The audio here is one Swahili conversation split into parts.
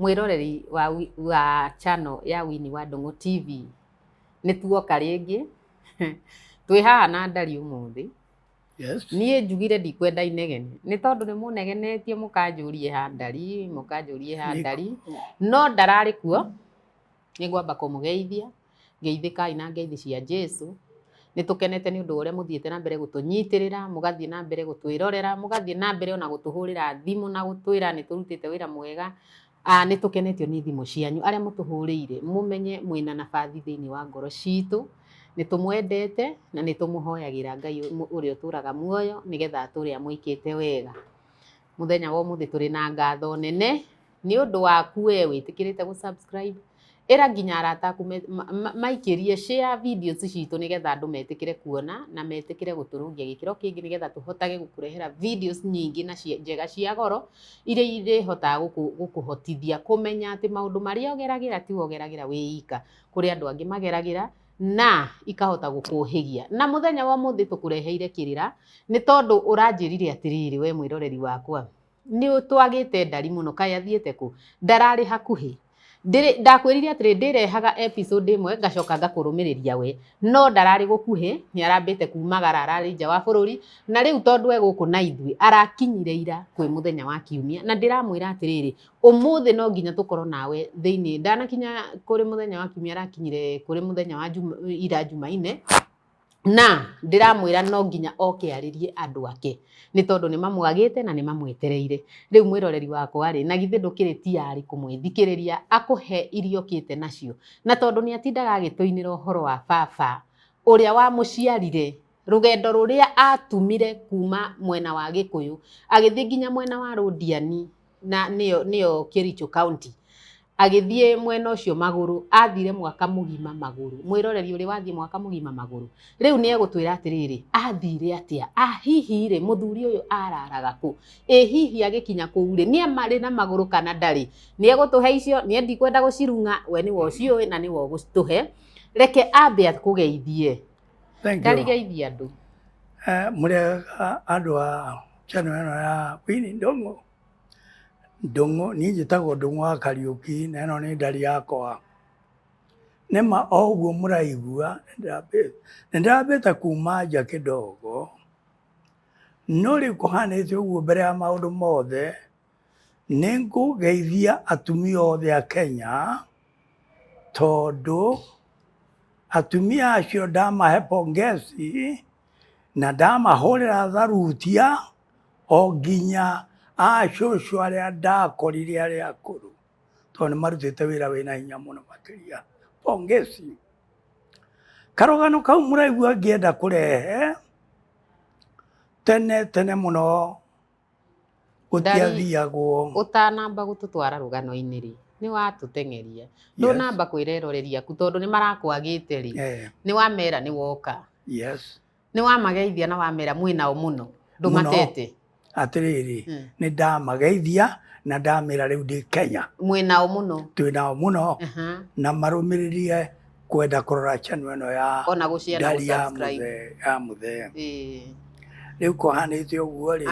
mwiroreri wa channel ya Winnie wa Ndung'u TV nĩ tuoka rĩngĩ twĩ haha na Ndari ũmũthĩ. Yes. Niĩ njugire ndikwenda inegene nĩ tondũ nĩ mũnegenetie mũkanjũrie ha Ndari no ndararĩ kuo. Nĩ ngwamba kũmũgeithia, ngeithĩkai na ngeithi cia Jesu. Nĩ tũkenete nĩ ũndũ ũrĩa mũthiĩte na mbere gũtũnyitĩrĩra, mũgathiĩ na mbere gũtwĩrorera, mũgathiĩ na mbere ona gũtũhũrĩra thimũ na gũtwĩra nĩ tũrutĩte wĩra mwega. Nĩ tũkenetio nĩ thimũ cianyu arĩa mũtũhũrĩire, mũmenye mwĩna nabathi thĩinĩ wa ngoro citũ. Nĩ tũmwendete na nĩ tũmũhoyagĩra Ngai ũrĩa ũtũraga muoyo nĩgetha atũre amũikĩte wega. Mũthenya wa ũmũthĩ tũrĩ na ngatho nene nĩ ũndũ waku we wĩtĩkĩrĩte gũ subscribe. Ĩra nginya arata aku maikĩrie share videos citũ nĩgetha andũ metĩkĩre kuona na metĩkĩre gũtũrũngia gĩkĩro kĩngĩ nĩgetha tũhotage gũkũrehera videos nyingĩ na njega cia goro iria irĩhotaga gũkũhotithia kũmenya atĩ maũndũ marĩa ũgeragĩra ti ũgeragĩra wĩ ika, kũrĩ andũ angĩ mageragĩra na ikahota gũkũhĩgia. Na mũthenya wa ũmũthĩ tũkũreheire kĩrĩra nĩ tondũ ũranjĩrire atĩrĩrĩ we mwĩroreri wakwa, nĩ twagĩte Ndari mũno, kaĩ athiĩte kũ? Ndararĩ hakuhĩ. Ndakwĩrire atĩrĩ ndĩrehaga episode ĩmwe ngacoka ngakũrũmĩrĩria we, no ndararĩ gũkuhĩ, nĩ arambĩte kumagara, ararĩ nja wa bũrũri, na rĩu tondũ egũkũ na ithuĩ arakinyire ira kwĩ mũthenya wa Kiumia, na ndĩramwĩra atĩrĩrĩ ũmũthĩ no nginya tũkorwo nawe thĩinĩ. Ndanakinya kũrĩ mũthenya wa Kiumia, arakinyire kũrĩ mũthenya wa ira Jumaine, na ndĩramwĩra no nginya oke arĩrie andũ ake nĩ tondũ nĩ mamwagĩte na nĩ mamwetereire. Rĩu mwĩroreri wakwa rĩ, na githĩ ndũkĩrĩ tiyarĩ kũmwĩthikĩrĩria akũhe iria ũkĩte nacio, na tondũ nĩ atindaga agĩtũinĩra ũhoro wa baba ũrĩa wamũciarire, rũgendo rũrĩa atumire kuma mwena wa Gĩkũyũ agĩthiĩ nginya mwena wa Rũndiani, na nĩyo Kericho County, agĩthiĩ mwena ũcio magũrũ, athire mwaka mũgima magũrũ. Mwĩroreri ũrĩa wathiĩ mwaka mũgima magũrũ, rĩu nĩ egũtwĩra atĩrĩrĩ athire atĩa, hihi rĩ mũthuri ũyũ araraga kũ, hihi agĩkinya kũu rĩ nĩ amarĩ na magũrũ kana ndarĩ. Nĩ egũtũhe icio, nĩ ndikwenda gũcirung'a, we nĩ wociũĩ na nĩ wogũtũhe. Reke ambe akũgeithie. Ndari geithia andũ. Mũrĩ andũ a channel ĩno ya Winnie Ndung'u. Ndung'u niĩ njĩtagwo Ndung'u wa Kariũki, na ĩno nĩ Ndari yakwa. Nĩma o ũguo mũraigua nĩ ndĩrambĩte kuma nja kĩdogo, no rĩu kũhanĩte ũguo mbere ya maũndũ mothe nĩ ngũgeithia atumia othe a Kenya, tondũ atumia acio ndamahe pongezi na ndamahũrĩra tharutia o nginya acũcũ arĩa ndakorire arĩa akũrũ, tondũ nĩ marutĩte wĩra wĩna hinya mũno makĩria. Pongezi. Karũgano kau mũraigua ngĩenda kũrehe tene mũno gũtiathiagwo. Ũtanamba gũtũtwara rũgano-inĩ rĩ, nĩ watũteng'eria. Ndũnamba kwĩreroreria ku tondũ nĩ marakwagĩte rĩ, nĩ wamera nĩ woka. Yes. Nĩ wamageithia na wamera mwĩnao mũno ndũmatete. Atĩrĩrĩ nĩ ndamageithia na ndamĩra rĩu ndĩ Kenya. Mwĩnao mũno. Twĩnao mũno na marũmĩrĩrie kwenda kũrora channel ĩno ya ona gũciara Ndari ya mũthee. Rĩu kũhanĩte ũguo rĩ,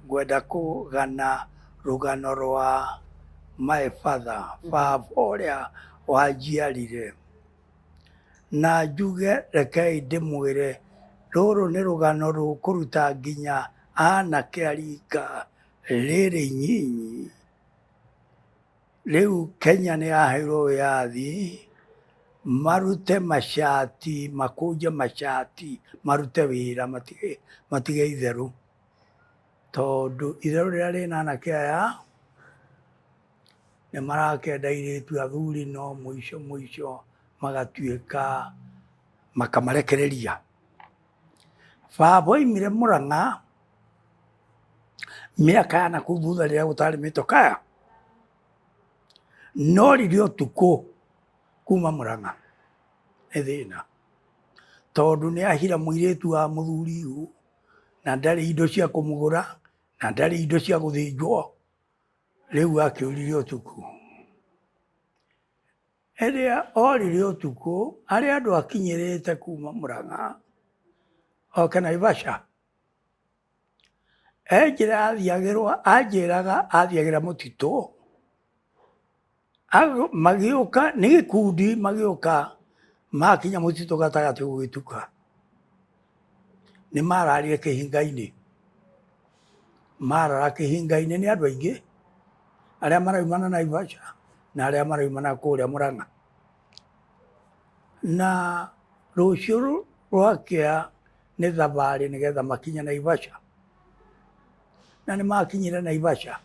ngwenda kũgana rũgano rwa my father, baba ũrĩa wanjiarire, na njuge rekei ndĩmwĩre rũrũ nĩ rũgano rũkũruta nginya anake arika rĩrĩ inyinyi. Rĩu Kenya nĩ yaheirwo wĩyathi marute macati, makũnje macati, marute wĩra, matige itherũ, tondũ itherũ rĩrĩa rĩna anake aya nĩ marakenda airĩtu athuri, no mũico magatuĩka makamarekereria. Baba oimire Mũrang'a mĩaka ya nakũu thutha rĩrĩa gũtarĩ mĩtokaya, no rĩrĩa ũtukũ kuma Mũrang'a nĩ thĩna, tondũ nĩ ahira mũirĩtu wa mũthuri ũyũ na ndarĩ indo cia kũmũgũra na ndarĩ indo cia gũthĩnjwo. Rĩu akĩũrire ũtukũ. Rĩrĩa orire ũtukũ, arĩa andũ akinyĩrĩte kuma Mũrang'a oke Naivasha, Njĩra athiagĩrwo anjĩraga athiagĩra mũtitũ magĩũka nĩ gĩkundi magĩũka makinya mũtitũ gatagatĩ gũgĩtuka nĩ mararire kĩhinga-inĩ marara kĩhinga-inĩ nĩ andũ aingĩ arĩa marauma na Naivasha na arĩa marauma na kũrĩa Mũrang'a na rũciũ rwakĩa nĩ thabarĩ nĩgetha makinye Naivasha na nĩ makinyire Naivasha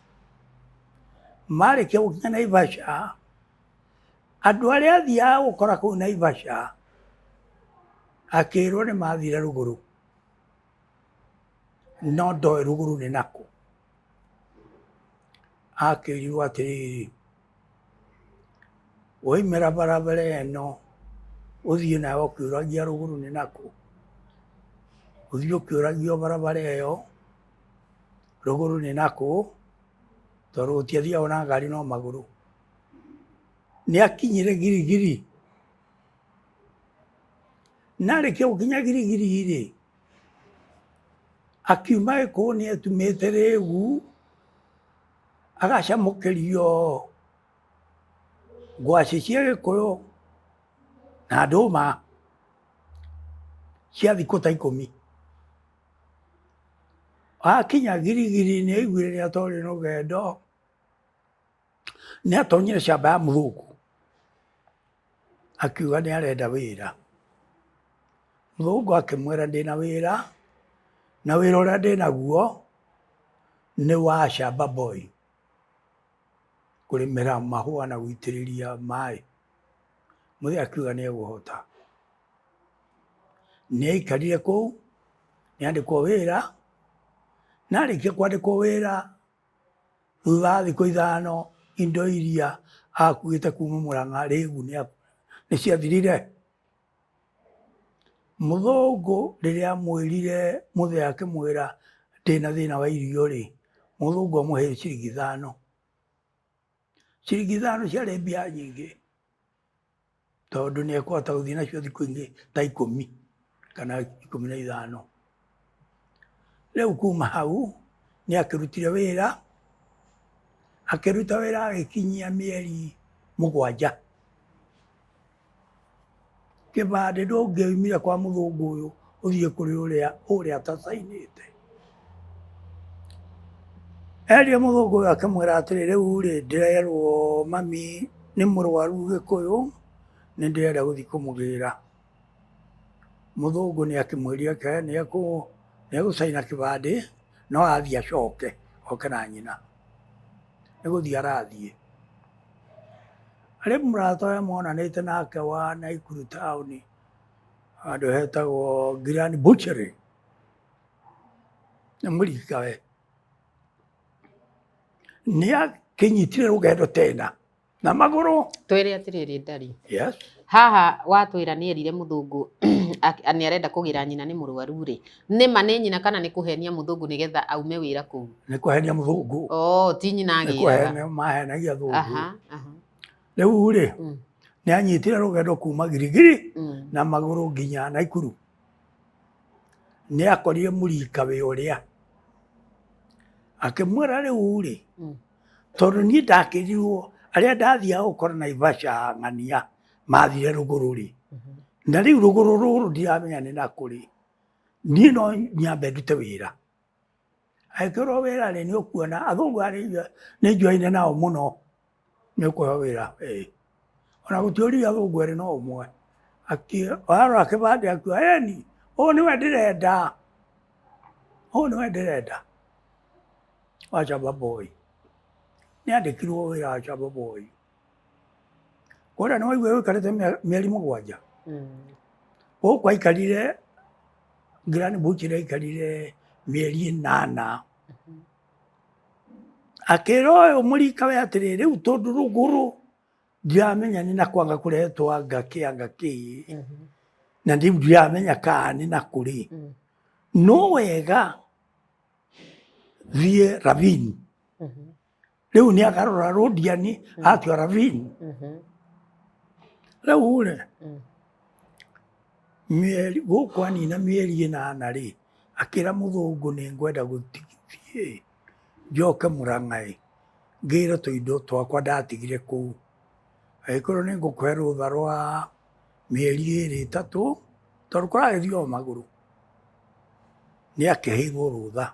marĩkia gũkinya Naivasha andũ arĩa athiaga gũkora kũu Naivasha akĩrwo nĩ mathire rũgũrũ no ndoĩ rũgũrũ nĩ nakũ akĩrirwo atĩrĩrĩ waumĩra barabara ĩno ũthiĩ nayo ũkĩũragia rũgũrũ nĩ nakũ ũthiĩ ũkĩũragio barabara ĩyo rũgũrũ nĩ nakũ tondũ gũtiathiagwo na ngari no magũrũ nĩ akinyire Girigiri narĩkia gũkinya Girigiri-rĩ akiuma Gĩkũyũ nĩ etumĩte rĩu agacamũkĩrio ngwacĩ cia Gĩkũyũ na ndũma cia thikũ ta 10 akinya Girigiri nĩ aiguire nĩ atwarĩrwo nĩ rũgendo nĩ atonyire camba ya mũthũngũ akiuga nĩ arenda wĩra mũthũngũ akĩmwĩra ndĩna wĩra na wĩra ũrĩa ndĩnaguo nĩ wa shamba boy kũrĩmĩra mahũa na gũitĩrĩria maĩ mũthee akiuga nĩ egũhota nĩ aikarire kũu nĩ andĩkwo wĩra na arĩkia kwandĩkwo wĩra thutha wa thikũ 5 indo iria akuĩte kuma Mũrang'a rĩu nĩ ciathirire mũthũngũ rĩrĩa amwĩrire mũthee akĩmwĩra ndĩna thĩna wa irio-rĩ mũthũngũ amũhe ciringi 5 ciringi 5 ciarĩ mbia nyingĩ tondũ nĩ ekũhota gũthiĩ nacio thikũ ingĩ ta 10 kana 15 rĩu kuma hau nĩ akĩrutire wĩra akĩruta wĩra agĩkinyia mĩeri 7 kĩbandĩ ndũngĩoimire kwa mũthũngũ ũyũ ũthiĩ kũrĩ ũrĩa atacainĩte eria mũthũngũ ũyũ akĩmwĩra atĩrĩ rĩu-rĩ ndĩrerwo mami nĩ mũrwaru Gĩkũyũ nĩ ndĩrenda gũthiĩ kũmũgĩra mũthũngũ nĩ akĩmwĩria nĩ egũcaina kĩbandĩ no athiĩ acoke oke na nyina nĩ gũthiĩ arathiĩ rĩu mũrata ũrĩa monanĩte nake wa Naikuru town handũ hetagwo Gilani Butchery nĩ mũrikawe nĩ akĩnyitire rũgendo tena na magũrũ twĩre atĩrĩrĩ Ndari yes haha watwĩra nĩ erire mũthũngũ nĩ arenda kũgĩra nyina nĩ mũrwaru-rĩ nĩma nĩ nyina kana nĩ kũhenia mũthũngũ nĩgetha aume wĩra kũu nĩ kũhenia mũthũngũ ti nyina agĩraga mahenagia thũngũ rĩu-rĩ nĩ anyitire rũgendo kuma Girigiri na magũrũ nginya Naikuru nĩ akorire mũrikawe ũrĩa akĩmwĩra rĩu-rĩ tondũ niĩ ndakĩrirwo arĩa ndathiaga gũkora Naivasha ng'ania mathire rũgũrũ-rĩ na rĩu rũgũrũ rũrũ ndiramenya nĩ nakũ-rĩ niĩ no nyambe ndute wĩra agĩkĩrwo wĩra-rĩ nĩ ũkuona athũngũ nĩ njuaine nao mũno nĩ ũkũheo wĩra ona gũtiũria athũngũ erĩ no ũmwe arora kĩbandĩ akiuga ĩni ũyũ nĩwe ndĩrenda wa shamba boy nĩ andĩkirwo wĩra wa shamba boy kũrĩa nĩ waigua gũikarĩte mĩeri 7 gũkũ aikarire Gilani Butchery aikarire mĩeri 8 akĩra ũyũ mũrikawe atĩrĩrĩ rĩu tondũ rũgũrũ ndiramenya nĩ nakũ anga kũrehetwo angakĩ na ndiramenya kana nĩ nakũ-rĩ no wega thiĩ Ravine rĩu nĩ akarora Rũdiani atua Ravine rĩu-rĩ gũkũ anina mĩeri 8-rĩ akĩra mũthũngũ nĩ ngwenda gũthiĩ njoke Murang'a ngĩre tũindo twakwa ndatigire kũu. Angĩkorwo nĩ ngũkũhe rũtha rwa mĩeri 2-3 tondũ kũragĩthiĩ o magũrũ. Nĩ akĩheirwo rũtha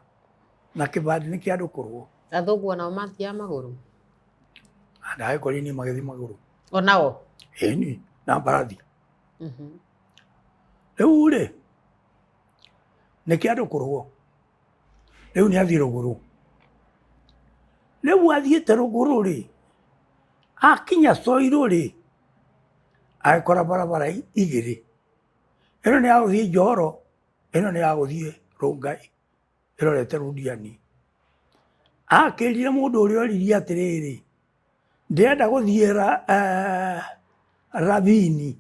na kĩbandĩ nĩ kĩa ndũkũrwo. Athũngũ nao mathiaga magũrũ? Ndagĩkorire niĩ magĩthiĩ magũrũ. Onao? Ĩni na mbarathi. Rĩu rĩ nĩ kĩa ndũkũrwo. Rĩu nĩ athiĩ rũgũrũ. Rĩu athiĩte rũgũrũ rĩ, akinya Soiro rĩ, agĩkora barabara igĩrĩ. Ĩno nĩ ya gũthiĩ Njoro, ĩno nĩ ya gũthiĩ Rongai ĩrorete Londiani. Akĩrire mũndũ ũrĩa oririe atĩrĩrĩ, ndĩrenda gũthiĩ Ravini.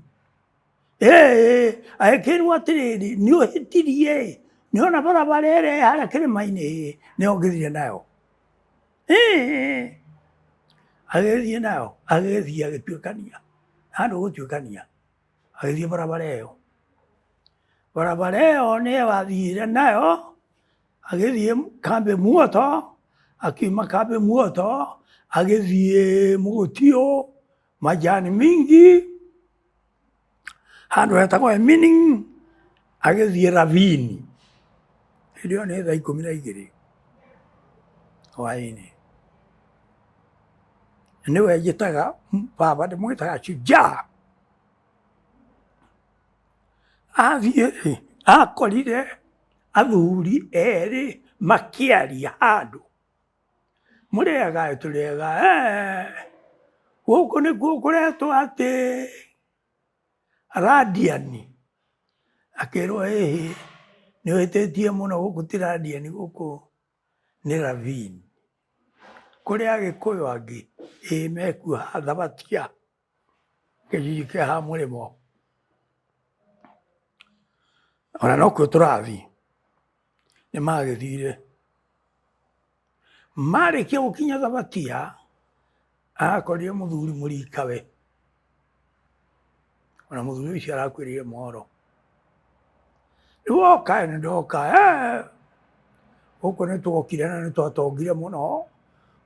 Agĩkĩrwo atĩrĩrĩ, nĩ ũhĩtirie, nĩona barabara ĩrĩa harĩa kĩrĩma-inĩ nĩyo ngĩthire nayo. Agĩthiĩ nayo, agĩthiĩ agĩtuĩkania, handũ gũtuĩkania, agĩthiĩ barabara ĩyo. Barabara ĩyo nĩyo athire nayo, agĩthiĩ Kambe Muoto, akiuma Kambe Muoto, agĩthiĩ Mũgũtiũ, Majani Mingi, handũ hetagwo Emining, agĩthiĩ Ravini. Hĩndĩ ĩyo nĩ thaa 12 hwaĩ-inĩ. Nĩwe njĩtaga baba ndĩmwĩtaga Shujaa. Athiĩ rĩ, akorire athuri erĩ makĩaria handũ. Mũrĩega? Tũrĩega. Gũkũ nĩkuo kũretwo atĩ Radiani. Akĩrwo nĩ ũhĩtĩtie mũno, gũkũ ti Radiani, gũkũ nĩ Ravini. Kũrĩ Agĩkũyũ angĩ mekuo haha Thabatia, gĩcunjĩ kĩa haha mũrĩmo. Ona nokuo tũrathiĩ. Nĩ magĩthire. Marĩkia gũkinya Thabatia, akorire mũthuri mũrikawe. Ona mũthuri ũcio arakuĩrĩire Moro. Rĩu oka, nĩ ndoka, gũkũ nĩ twokire na nĩ twatongire mũno,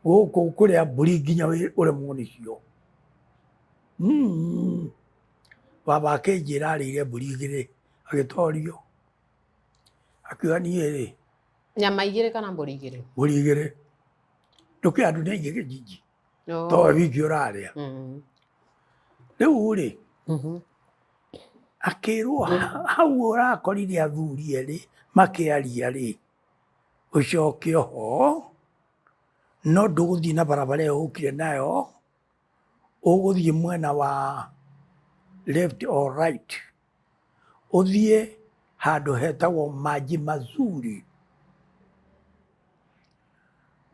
gũkũ kũrĩa mbũri nginya ũremwo nĩcio. Baba akĩnjĩra arĩire mbũri 2 agĩtorio. Akiuga niĩ rĩ, Nyama 2 kana mbũri 2? Mbũri 2. Ndũkĩ andũ nĩ aingĩ gĩciji, to wiki ũrarĩa. Rĩu rĩ, akĩrwo hau ũrakorire athuri erĩ makĩaria rĩ, ũcoke ho, no ndũgũthiĩ na barabara ĩyo ũkire nayo, ũgũthiĩ mwena wa left or right. Ũthiĩ handũ hetagwo Maji Mazuri.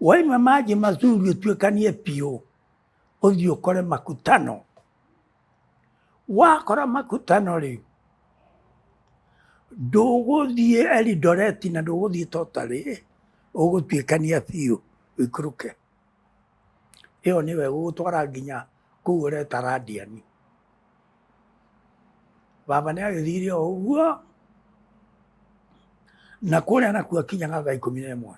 Waima Maji Mazuri ũtuĩkanie piũ, ũthiĩ ũkore Makutano. Wakora Makutano rĩ, ndũgũthiĩ Eldoret na ndũgũthiĩ Totally, ũgũtuĩkania piũ ũikũrũke. Ĩyo nĩyo ĩgũgũtwara nginya kũu ũreta Radiani. Baba nĩ agĩthire o ũguo, na kũrĩa nakuo akinyaga thaa 11.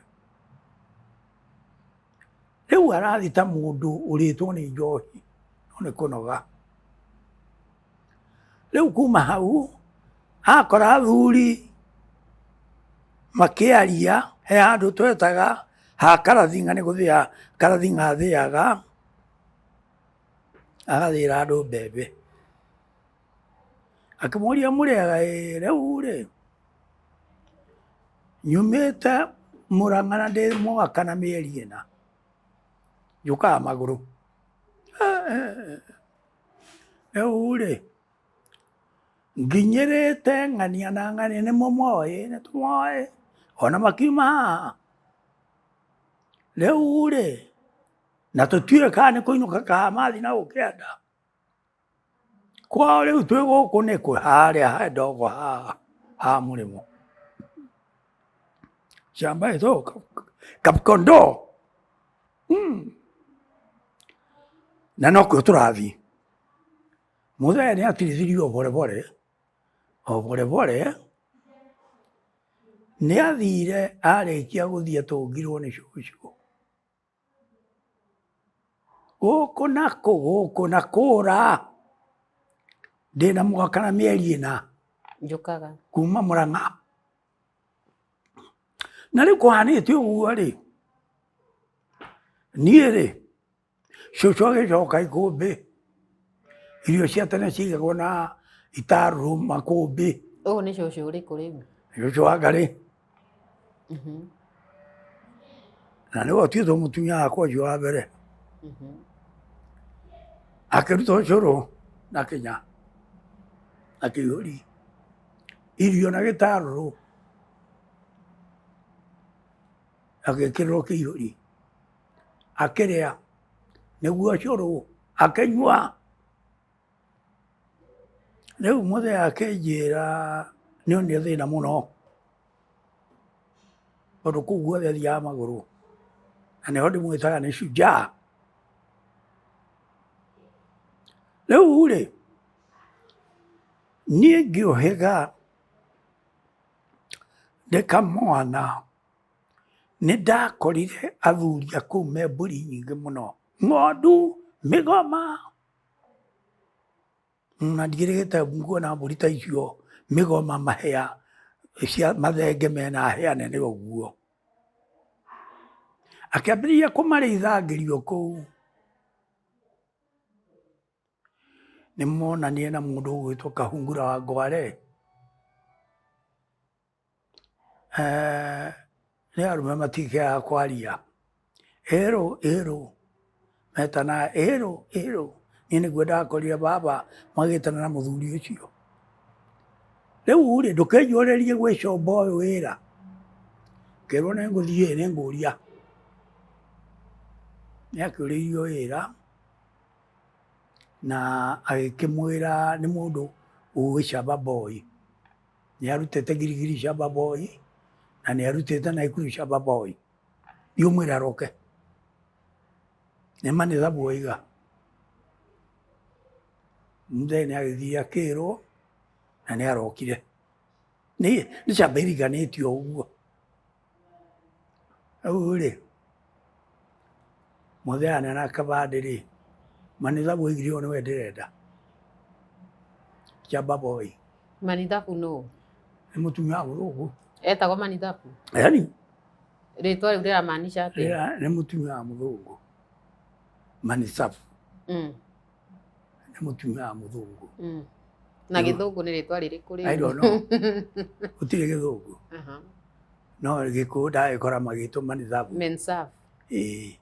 Rĩu arathiĩ ta mũndũ ũrĩtwo nĩ njohi, no nĩ kũnoga. Rĩu kuma hau, akora athuri makĩaria, he handũ twetaga ha Karathinga, nĩ gũthĩa Karathinga athĩaga, agathĩĩra andũ mbembe. Akĩmoria mũrĩega? Rĩu rĩ, nyumĩte Murang'a na ndĩ mwaka na mĩeri 4, njũkaga magũrũ. Rĩu rĩ, nginyĩrĩte Ng'ania na Ng'ania nĩ mũmoĩ? Nĩ tũmoĩ, ona makiuma haha. Rĩu rĩ, na tũtiũĩ kana nĩ kũinũka kaha mathi na gũkĩenda. Kwao rĩu twĩ gũkũ nĩ kũ? Harĩa he ndogo ha mũrĩmo. Shamba ĩtagwo Kapkondo. Na nokuo tũrathiĩ. Mũthee nĩ atirithirio o pore pore, nĩ athire arĩkia gũthiĩ atũngirwo nĩ cũcũ. Gũkũ na kũra ndĩna mwaka na mĩeri ĩna njũkaga kuma Mũrang'a. Na rĩu kũhanĩte ũguo rĩ, niĩ rĩ, cũcũ agĩcoka ikũmbĩ, irio cia tene cigagwo na itarũrũ makũmbĩ. ũũ nĩ cũcũ ũrĩkũ rĩu? Cũcũ wa Ngarĩ. Na nĩwe ũtuĩtwo mũtumia wakwa ũcio wa mbere. Akĩruta ũcũrũ na kĩnya na kĩihũri, irio na gĩtarũrũ, agĩkĩrĩrwo kĩihũri, akĩrĩa nĩguo ũcũrũ, akĩnyua. Rĩu mũthee akĩnjĩra nĩonire thĩna mũno, tondũ kũu guothe athiaga magũrũ, na nĩho ndĩmwĩtaga nĩ shujaa. Rĩu rĩ, niĩ ngĩũhĩga ndĩ kamwana, nĩndakorire athuri a kũu me mbũri nyingĩ mũno, ng'ondu, mĩgoma. Na ndigĩrĩte nguona mbũri ta icio, mĩgoma, mahĩa, cia mathenge mena hĩa nene ũguo. Akĩambĩrĩria kũmarĩithagĩrio kũu. Nĩmonanie na mũndũ ũgwĩtwo Kahungura wa Ngware. Nĩ arũme matikĩaga kwaria. Ĩrũ, metana ĩrũ. Niĩ nĩguo ndakorire baba magĩtana na mũthuri ũcio. Rĩu rĩ, ndũkenjorerie gwĩcomba ũyũ wĩra. Ngĩrwo nĩngũthiĩ nĩngũria. Nĩakĩũrĩirio wĩra na agĩkĩmwĩra nĩ mũndũ ũĩ Shamba Boy. Nĩarutĩte Girigiri Shamba Boy na nĩarutĩte Naikuru Shamba Boy. Ndiũmwĩra aroke. Nĩma nĩ thabu oiga. Mũthee nĩagĩthiĩ akĩrwo na nĩarokire. Nĩ Shamba iriganĩtio ũguo. Rĩu rĩ, mũthee anena kabandĩ rĩ, Manithabu oigire ũyũ nĩwe ndĩrenda. Shamba Boy. Manithabu nũ? Nĩ mũtumia wa mũthũngũ. Etagwo Manithabu? Yaani rĩtwa rĩu rĩramaanisha atĩa? Nĩ mũtumia wa mũthũngũ. Manithabu. Nĩ mũtumia wa mũthũngũ. Na gĩthũngũ nĩ rĩtwa rĩrĩkũ rĩu? I don't know. Gũtirĩ gĩthũngũ. No Gĩkũyũ ndagĩkora magĩtwo Manithabu. Mensaf. Ĩĩ.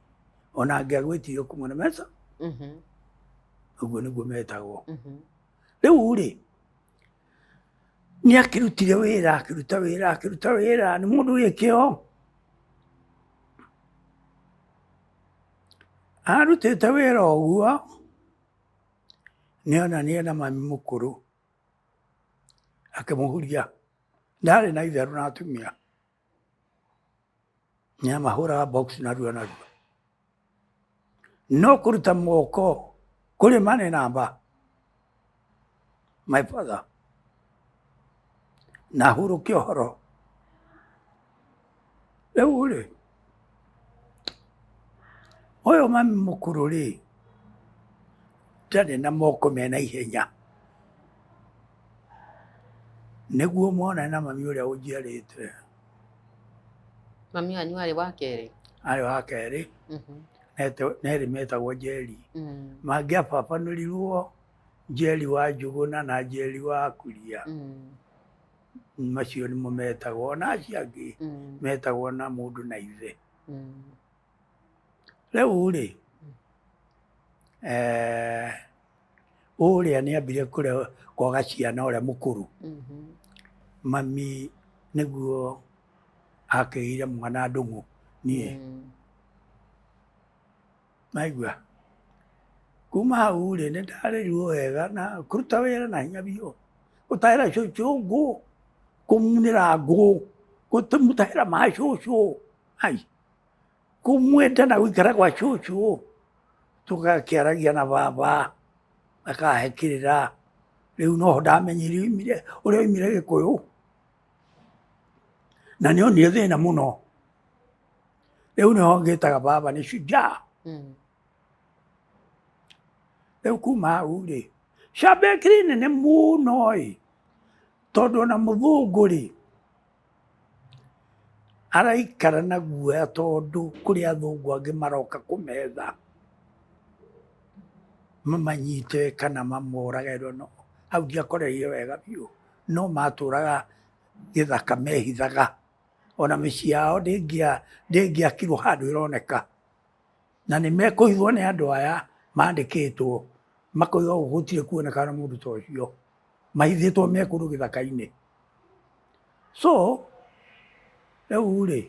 Ona angĩagwĩtio kumana Mensa. Ũguo nĩguo metagwo. Rĩu rĩ, nĩakĩrutire wĩra, akĩruta wĩra, nĩ mũndũ wĩ kĩo. Arutĩte wĩra ũguo, nĩonanie na mami mũkũrũ, akĩmũhuria. Ndarĩ na itherũ na atumia. Nĩamahũraga box narua. No kũruta moko kũrĩ mane namba. My father. Na hurũke ũhoro. Rĩu rĩ, ũyũ mami mũkũrũ rĩ, ndarĩ na moko mena ihenya. Nĩguo mwana na mami ũrĩa ũnjiarĩte. Mami wanyu arĩ wa kerĩ? Arĩ wa kerĩ. Nerĩ metagwo Njeri. Mangĩababanũrirwo Njeri wa Njũgũna na Njeri wa Kuria. Macio nĩmo metagwo, na acio angĩ metagwo na mũndũ na ithe. Rĩu rĩ, ũrĩa nĩambire kwaga ciana ũrĩa mũkũrũ. Mami nĩguo akĩgĩire mwana Ndũng'ũ niĩ. Maigua. Kuma hau rĩ, nĩndarerĩrwo wega na kũruta wĩra na hinya biũ. Gũtahĩra cũcũ ngũ, kũmunĩra ngũ, gũmũtahĩra ma cũcũ. Kũmwenda na gũikara gwa cũcũ. Tũgakĩaragia na baba, akahe kĩrĩra. Rĩu noho ndamenyire ũrĩa oimire Gĩkũyũ. na nionire thina muno riu niho ngitaga baba ni shujaa riu kuma hau ri shabiki rinene muno tondu ona muthungu ri araikara na guoya tondu kuri athungu angi maroka kumetha mamanyite kana mamorage no hau ndiakoreire wega biu no maturaga githaka mehithaga ona mĩciĩ yao ndĩngĩakirwo handũ ĩroneka na nĩ mekũhithwo nĩ andũ aya mandĩkĩtwo makoiga gũtirĩ kuoneka na mũndũ ta ũcio mahithĩtwo me kũndũ gĩthaka-inĩ so rĩu rĩ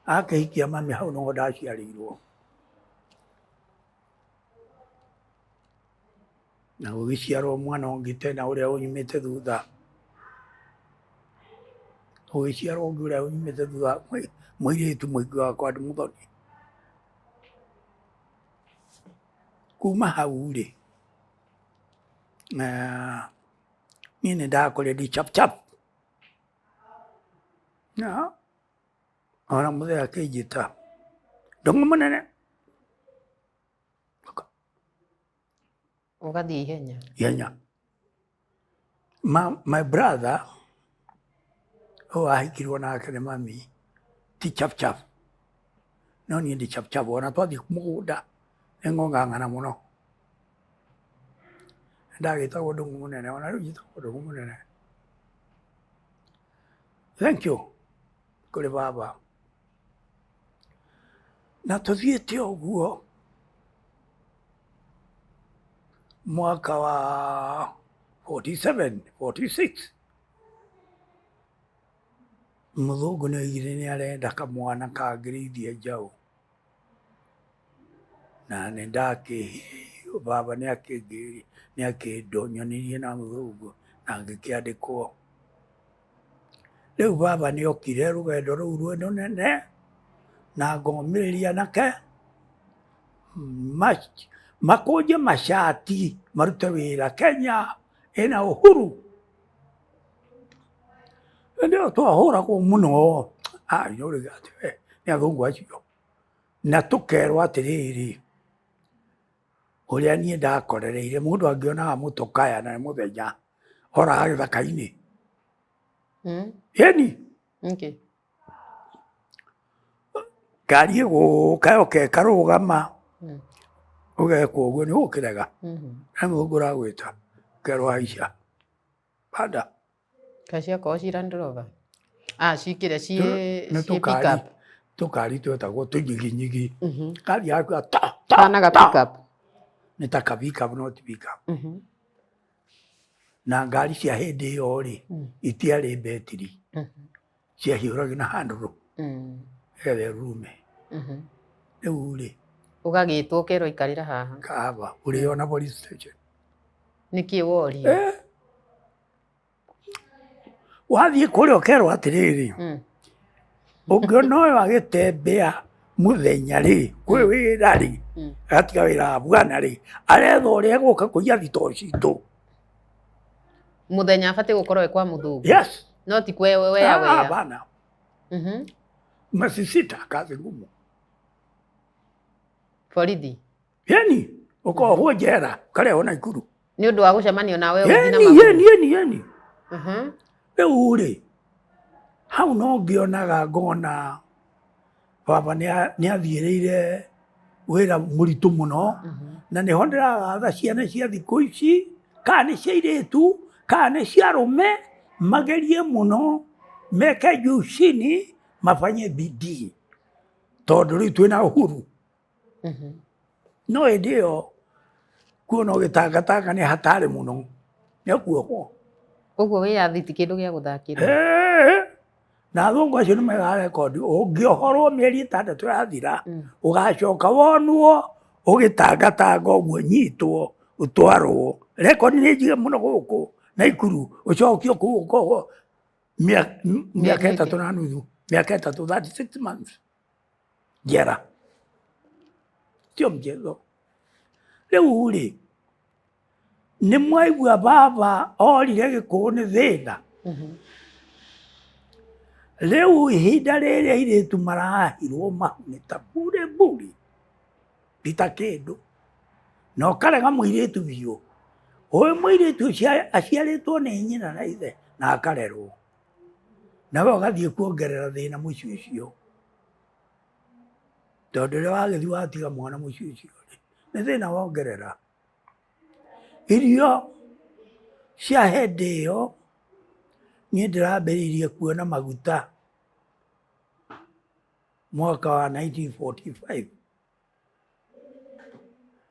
akĩhikia mami hau no ndaciarĩirwo na gũgĩciarwo mwana ũngĩ tena ũrĩa ũnyumĩte thutha ũgĩciarwo ũngĩ ũrĩa ũnyumĩte thutha mũirĩtu mũingĩ wakwa Mũthoni kuma hau rĩ niĩ nĩ ndakũrire ndĩ chap na ona mũthee akĩnjĩta ndũng'ũ mũnene ũgathiĩ ihenya ihenya my brother ahikirwo nake nĩ mami ti chap no niĩ ndĩ chap ona twathiĩ mũgũnda nĩ ng'ong'ang'ana mũno ndagĩtagwo ndũng'ũ mũnene ona rĩu njĩtagwo ndũng'ũ mũnene thank you kũrĩ baba na tũthiĩte ũguo mwaka wa 47 46 mũthũngũ nĩ oigire nĩ arenda kamwana kangĩrĩithie njaũ na nĩ ndakĩheo baba nĩ akĩndonyonirie na mũthũngũ na ngĩkĩandĩkwo rĩu baba nĩ okire rũgendo rũu rũnene na ngomĩrĩria nake makũnje macati marute wĩra Kenya ĩna ũhuru ndio twahũragwo mũno nĩũrĩga atĩ nĩ athũngũ acio na tũkerwo atĩrĩrĩ ũrĩa niĩ ndakorereire mũndũ angĩonaga mũtũkaya na nĩ mũthenya oraga gĩthaka-inĩ yeni ngari ĩgũka yoka ĩkarũgama ũgekwo ũguo nĩ ũgũkĩrega na mũthũngũ ũragwĩta ũkerwo haica panda kaĩ ciakorwo ci Land Rover cikĩre ci pickup tũkari twetagwo tũnyiginyigi kari yakua kana ga pickup nĩ ta ka pickup no ti pickup na ngari cia hĩndĩ ĩyo rĩ itiarĩ betiri ciahiũragio na handũ getha rume rĩu rĩ ũgagĩtwo ũkerwo ikarĩra haha kaba ũrĩ ona police station nĩkĩ worio wathiĩ kũrĩa ũkerwo atĩrĩrĩ ũngĩona ũyũ agĩtembea mũthenya rĩ kwĩ wĩra rĩ agatiga wĩra wa bwana rĩ aretha ũrĩa egũka kũiya thitoo citũ mũthenya abatiĩ gũkorwo e kwa mũthũngũ yes no ti kwe wea bana masisita kazi ngumu borithi yani ũkohwo njera ũkarehwo Naikuru nĩ ũndũ wa gũcemanio nawe ũgĩthiĩ na magũrũ yeni rĩu rĩ hau no ngĩonaga ngona baba nĩ athiĩrĩire wĩra mũritũ mũno na nĩho ndĩragatha ciana cia thikũ ici kana nĩ cia airĩtu kana nĩ cia arũme magerie mũno meke jucini mafanye bidii tondũ rĩu twĩna ũhuru no hĩndĩ ĩyo kuona ũgĩtangatanga nĩ hatarĩ mũno nĩ akuohwo ũguo wĩyathi ti kĩndũ gĩa gũthakĩra na athũngũ acio nĩ megaga rekondi ũngĩohorwo mĩeri 6 yathira ũgacoka wonwo ũgĩtangatanga ũguo nyitwo ũtwarwo rekondi nĩ njige mũno gũkũ Naikuru ũcokio kũu ũkohwo mĩaka 3 na nuthu mĩaka 3 36 months njera tio mchezo rĩu rĩ nĩ mwaigua baba orire gĩkũũ nĩ thĩna Rĩu ihinda rĩrĩa airĩtu marahirwo mahu nĩ ta bure rita kĩndũ na ũkarega mũirĩtu biũ. Ũyũ mũirĩtu ũcio aciarĩtwo nĩ nyina na ithe na akarerwo, nawe ũgathiĩ kuongerera thĩna mũciĩ ũcio, tondũ rĩrĩa wagĩthiĩ watiga mwana mũciĩ ũcio nĩ thĩna wongerera. Irio cia hĩndĩ ĩyo niĩ ndĩrambĩrĩirie kuona maguta mwaka wa 1945.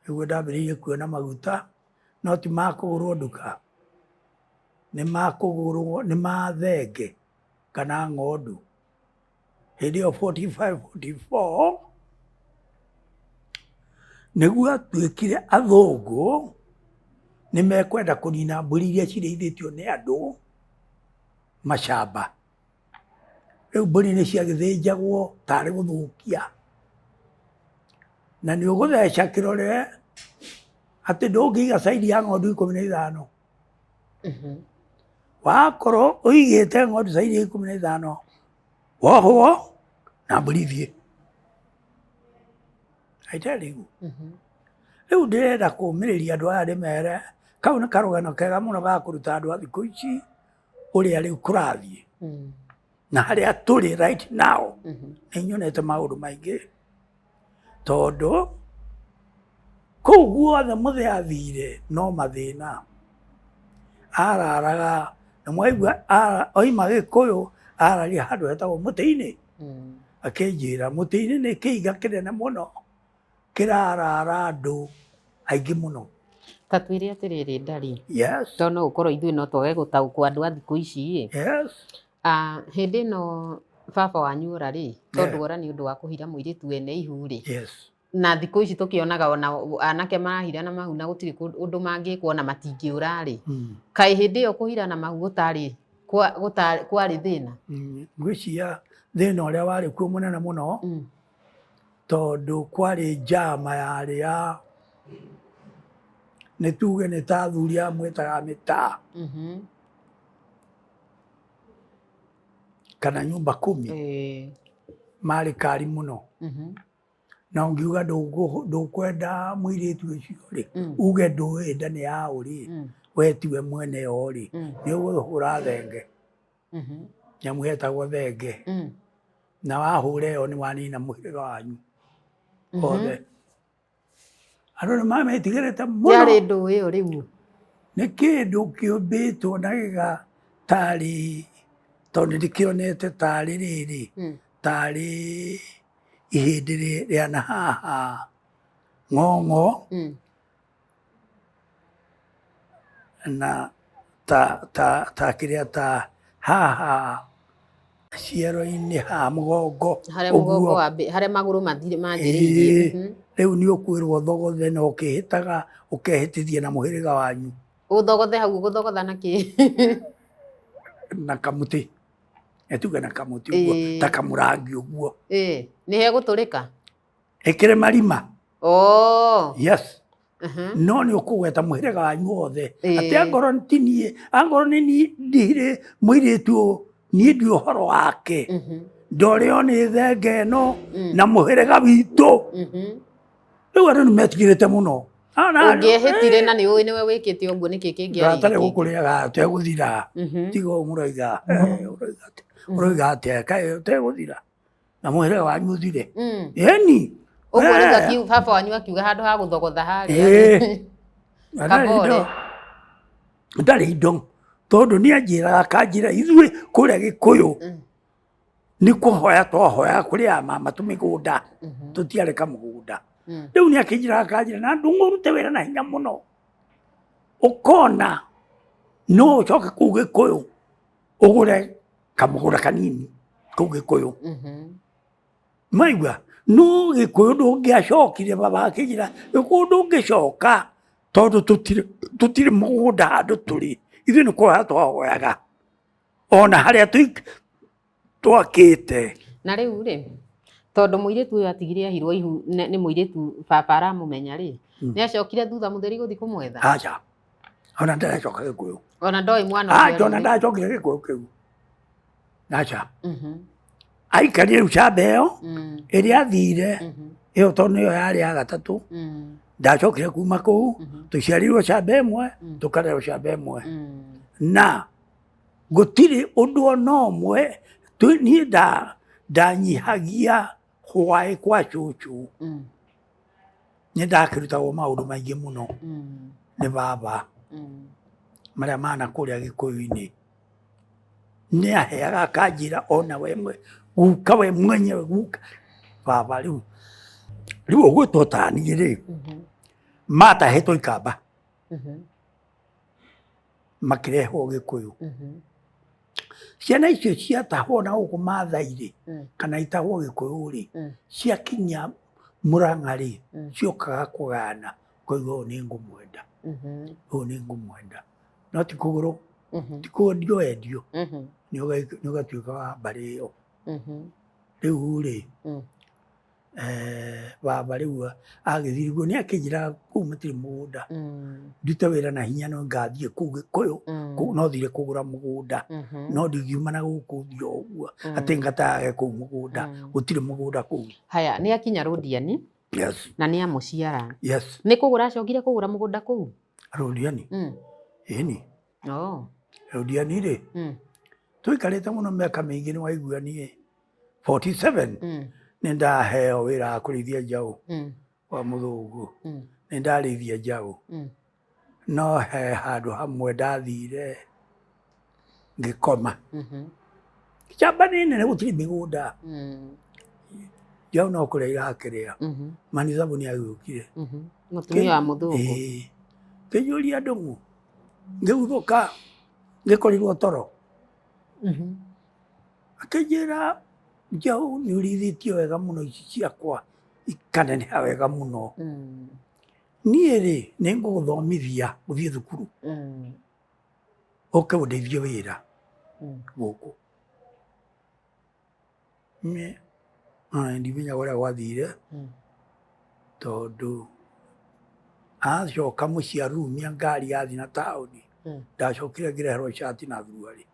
Nĩguo ndambĩrĩirie kuona maguta, no ti ma kũgũrwo nduka, nĩ ma kũgũrwo, nĩ ma thenge kana ng'ondu. Hĩndĩ ĩyo 45, 44 nĩguo atuĩkire athũngũ nĩ mekwenda kũnina mbũri iria cirĩithĩtio nĩ andũ macamba. Rĩu mbũri nĩ ciagĩthĩnjagwo tarĩ gũthũkia, na nĩ ũgũtheca kĩrore atĩ ndũngĩiga cairi ya ng'ondu 15. Wakorwo ũigĩte ng'ondu cairi 15 wohwo na mbũri ithiĩ. I tell you. Rĩu ndĩrenda kũũmĩrĩria andũ aya ndĩmere kau nĩ karũgano kega mũno ga kũruta andũ a thikũ ici ũrĩa rĩu kũrathiĩ na harĩa tũrĩ right now. Nĩ nyonete maũndũ maingĩ, tondũ kũu guothe mũthee athire no mathĩna. Araraga, na mwaigua oima Gĩkũyũ araria handũ hetagwo Mũtĩ-inĩ, akĩnjĩra Mũtĩ-inĩ nĩ kĩiga kĩnene mũno kĩrarara andũ aingĩ mũno. Ta twĩre atĩrĩrĩ Ndari, Yes. tondũ no ũkorwo ithuĩ no twage gũtaũkwo andũ a thikũ ici. Yes. Hĩndĩ ĩno baba wanyu ora rĩ, tondũ ora nĩ ũndũ wa kũhira mũirĩtu ene ihu rĩ, Yes. na thikũ ici tũkĩonaga ona anake marahira na mahu na gũtirĩ ũndũ mangĩkwo na matingĩũra rĩ, kaĩ hĩndĩ ĩyo kũhira na mahu kwarĩ thĩna? Ngwĩciria thĩna ũrĩa warĩ kuo mũnene mũno, tondũ kwarĩ njama yarĩ ya nĩ tuge nĩ ta athuri aya mwĩtaga mĩtaa kana nyumba kumi marĩ kari mũno, na ũngiuga ndũkwenda mũirĩtu ũcio rĩ, uge ndũĩ nda nĩ ya ũ rĩ, we tiwe mwene yo rĩ, nĩ ũgũhũra thenge, nyamũ hetagwo thenge, na wahũra ĩyo nĩ wanina mũhĩrĩga wanyu othe. Andũ nĩ mametigĩrĩte mũno. Yarĩ ndũĩ ĩyo rĩu Nĩ kĩndũ kĩũmbĩtwo na gĩgatarĩ, tondũ ndĩkĩonete tarĩ rĩrĩ, tarĩ ihĩndĩ rĩa na haha ng'ong'o na ta kĩrĩa ta haha ciero-inĩ ha mũgongo, harĩa magũrũ manjĩrĩirie. Rĩu nĩ ũkwĩrwo thogothe na ũkĩhĩtaga ũkehĩtithia na mũhĩrĩga wanyu. Ũthogothe hau ũgũthogotha na kĩ? Na kamũtĩ, tuge na kamũtĩ ũguo ta kamũrangi ũguo. Nĩ hegũtũrĩka? Ĩkĩre marima. Yes. No nĩ ũkũgweta mũhĩrĩga wanyu wothe, atĩ angorwo ti niĩ, angorwo nĩ niĩ ndihire mũirĩtu niĩ ndiũ ũhoro wake, ndorĩo nĩ thenge ĩno na mũhĩrĩga witũ. Rĩu andũ nĩ metigĩrĩte mũno. Ũngĩehĩtire na nĩ ũĩ nĩwe wĩkĩte ũguo nĩkĩ kĩngĩarĩ? Gatarĩ gũkũrĩaga ũtegũthira, tiga ũguo mũroiga, ũroiga atĩa kaĩ ũtegũthira na mũhĩrĩga wanyu ũthire. Ĩni. Ũguo rĩu baba wanyu akiuga handũ ha gũthogotha harĩa kabore. Ndarĩ indo, tondũ nĩ anjĩraga akanjĩra ithuĩ kũrĩa Gĩkũyũ nĩ kũhoya twahoyaga kũrĩ a mama tũmĩgũnda, tũtiarĩ kamũgũnda. Rĩu nĩ akĩnjĩraga akanjĩra na ndũng'ũ ũrute wĩra na hinya mũno, ũkona no ũcoke kũu Gĩkũyũ ũgũre kamũgũnda kanini kũu Gĩkũyũ. Maigua no Gĩkũyũ ndũngĩacokire, baba akĩnjĩra Gĩkũyũ ndũngĩcoka tondũ tũtirĩ mũgũnda handũ tũrĩ, ithuĩ nĩ kũhoya twahoyaga ona harĩa twakĩte. Na rĩu rĩ, tondũ mũirĩtu ũyũ atigire ahirwo ihu nĩ mũirĩtu baba aramũmenya rĩ, nĩ acokire thutha mũtheri gũthiĩ kũmwetha? Aca, ona ndacoka Gikuyu ona ndoi mwana ndona ndacokire Gikuyu kiu naca aikarire rĩu camba ĩyo ĩrĩa athire ĩyo tondũ nĩyo yarĩ ya gatatũ ndacokire kuma kũu tũciarirwo camba ĩmwe tũkarerwo camba ĩmwe na gũtirĩ ũndũ ona ũmwe niĩ ndanyihagia hwaĩ kwa cũcũ nĩ ndakĩrutagwo maũndũ maingĩ mũno nĩ baba marĩa mana kũrĩa Gĩkũyũ-inĩ nĩ aheaga akanjĩra ona we guka we mwenyewe guka baba rĩu ũgwĩtwo taniĩ rĩ matahetwo ikamba makĩrehwo Gĩkũyũ ciana icio ciatahwo na gũkũ Maathai-rĩ kana itahwo Gĩkũyũ-rĩ ciakinya Mũrang'a rĩ ciokaga kũgana koiga ũyũ nĩ ngũmwenda ũyũ nĩ ngũmwenda no ti kũgũrũ ti kwendio endio nĩ ũgatuĩka wa mbarĩ ĩyo rĩu-rĩ baba rĩu agĩthiĩ guo nĩ akĩnjĩraga kũu matirĩ mũgũnda ndute wĩra na hinya no ngathiĩ kũu Gĩkũyũ no thire kũgũra mũgũnda no ndingiuma na gũkũ thio ũguo atĩ ngatage kũu mũgũnda gũtirĩ mũgũnda kũu. Haya nĩ akinya Rũdiani na nĩ amũciara nĩ kũgũra acokire kũgũra mũgũnda kũu Rũdiani ĩni Rũdiani-rĩ tũikarĩte mũno mĩaka mĩingĩ nĩ waigua niĩ 47 nĩ ndaheo wĩra wa kũrĩithia njaũ wa mũthũngũ nĩ ndarĩithia njaũ no he handũ hamwe ndathire ngĩkoma camba nĩ nene gũtirĩ mĩgũnda njaũ no kũrĩa irakĩrĩa Manithabu nĩ agĩũkire mũtumia wa mũthũngũ kĩnyũria ndũng'ũ ngĩhuthũka ngĩkorirwo toro akĩnjĩra njaũ nĩ ũrĩithĩtie wega mũno ici ciakwa ikaneneha wega mũno niĩ-rĩ nĩ ngũgũthomithia gũthiĩ thukuru ũke ũndeithie wĩra gũkũ ndimenyaga ũrĩa gwathire tondũ acoka mũciĩ arumia ngari yathi na taũni ndacokire ngĩreherwo cati na thuruarĩ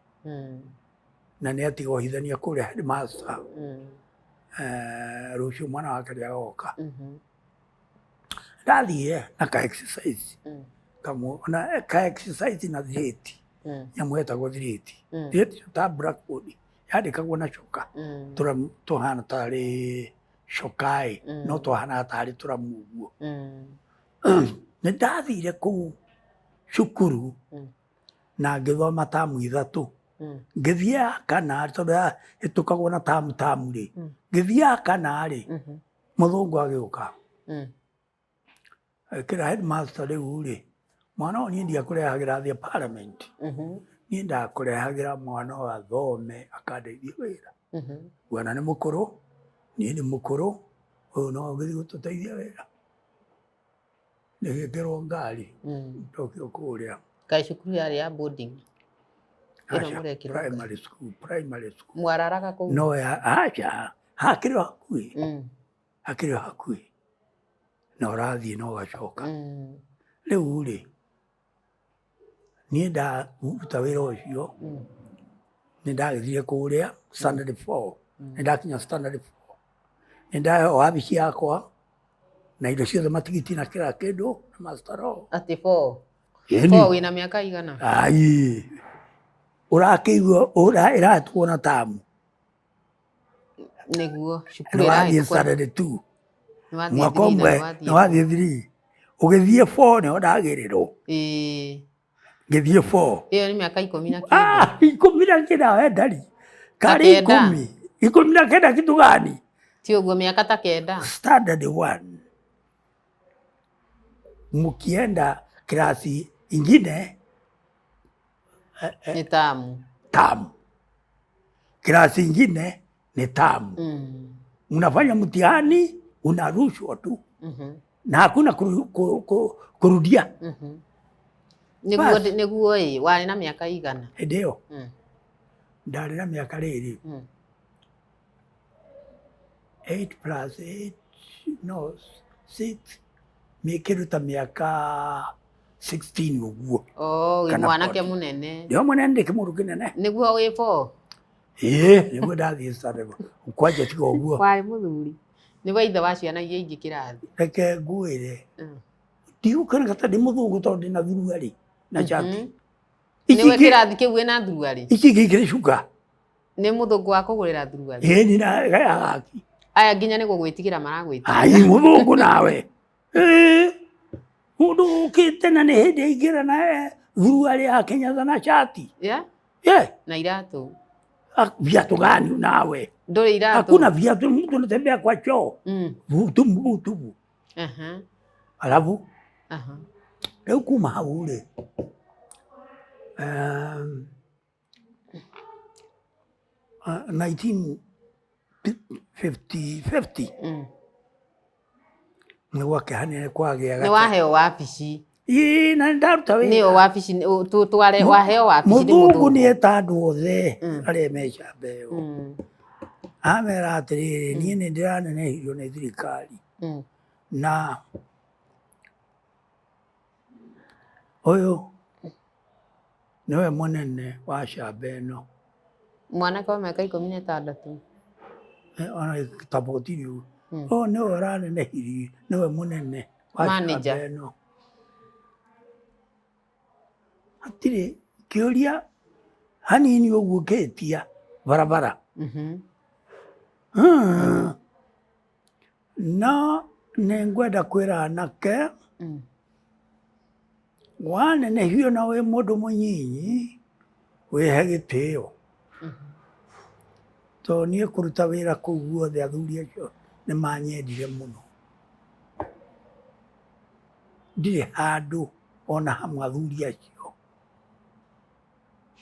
na nĩ atigohithania kũrĩa headmaster rũciũ mwana wake nĩ agoka ndathire na ka exercise na ka exercise na thirĩti nyamũ hetagwo thirĩti thirĩti ta blackboard yandĩkagwo na coka tũhana tarĩ cokaĩ no twahanaga tarĩ tũramu ũguo nĩ ndathire kũu cukuru na ngĩthoma tamu ithatũ ngĩthiĩ ya kana tondũ ĩtũkagwo na tamu-rĩ ngĩthiĩ ya kana-rĩ mũthũngũ agĩũka kĩra headmaster rĩu-rĩ mwana ũyũ niĩ ndiakũrehagĩra athie parliament niĩ ndakũrehagĩra mwana ũyũ athome akandeithia wĩra mwana nĩ mũkũrũ niĩ nĩ mũkũrũ ũyũ no ũgĩthiĩ gũtũteithia wĩra nĩgĩkĩrwo ngari tokio kũrĩa kaĩ cukuru yarĩ ya boarding primary school mwararaga kũu no acha hakĩrĩ hakuhĩ na ũrathiĩ na ũgacoka rĩu-rĩ niĩ ndaruta wĩra ũcio nĩ ndagĩthire kũrĩa standard 4 nĩ ndakinya standard 4 nĩ ndaheo wabici yakwa na indo ciothe matigiti na kĩra kĩndũ na mastaro atĩ 4 wĩna mĩaka igana ai ũrakĩigua ĩratwo na tamu nĩguo cukuru ĩrathiĩ standard 2 mwaka ũmwe nĩ wathiĩ 3 ũgĩthiĩ 4 nĩho ndagĩrĩrwo ngĩthiĩ 4 ĩyo nĩ mĩaka 19 19 we ndari karĩ 19 kitu gani ti ũguo mĩaka ta 9 standard 1 mkienda klasi ingine ni tamu klasi ingine ni tamu unafanya mtihani unarushwa tu na hakuna kurudia nĩguo warĩ na mĩaka igana ndio ndarĩ na mĩaka rĩrĩ 8 plus 8 no 6 mĩkĩruta mĩaka 16 ũguo. Wĩ mwanake mũnene. Ndio mũnene ndĩ kĩmũndũ kĩnene. Nĩguo wĩ bo. Nĩguo ndathiĩ Starlebo. Kwanja tiga ũguo. Warĩ mũthuri. Nĩwe ithe wa ciana iria ingĩ kĩrathi. Reke ngwĩre. Ndigũkĩrĩka ta ndĩ mũthũngũ tondũ ndĩna thuruarĩ na chati. Nĩwe kĩrathi kĩu wĩna thuruarĩ. Ici ingĩ ikĩrĩ cuka. Nĩ mũthũngũ wa kũgũrĩra thuruarĩ. Nĩ na gaki. Aya nginya nĩguo gwĩtigĩra maragwĩtigĩra. Ai mũthũngũ nawe. Mũndũ ũkĩte na nĩ hĩndĩ aingĩra na thuruarĩ ya Kenya na chati. Na iratũ. Viatu gani nawe? Ndũrĩ iratũ. Hakuna viatu, mtu anatembea kwa choo. Tubu. Alafu leo kuma hau rĩ 1950 nĩ gwakĩhanire kwagĩa nĩ waheo wabici. Na ndaruta wĩra. Nĩyo wabici tware waheo wabici nĩ mũthũngũ nĩ eta andũ othe arĩa me camba ĩyo. Amera atĩrĩrĩ niĩ nĩ ndĩranenehirio nĩ thirikari na ũyũ nĩwe mũnene wa camba ĩno. Mwanake wa mĩaka 16. Ona gĩtaboti rĩu. Nĩwe ũranenehirie nĩwe mũnene wa camba ĩno. Hatirĩ kĩũria hanini ũguo kĩtia barabara. No nĩ ngwenda kwĩra anake wanenehio na wĩ mũndũ mũnyinyi wĩhe gĩtĩo. Tondũ niĩ kũruta wĩra kũu guothe athuri acio nĩ manyendire mũno. Ndirĩ handũ ona hamwe athuri acio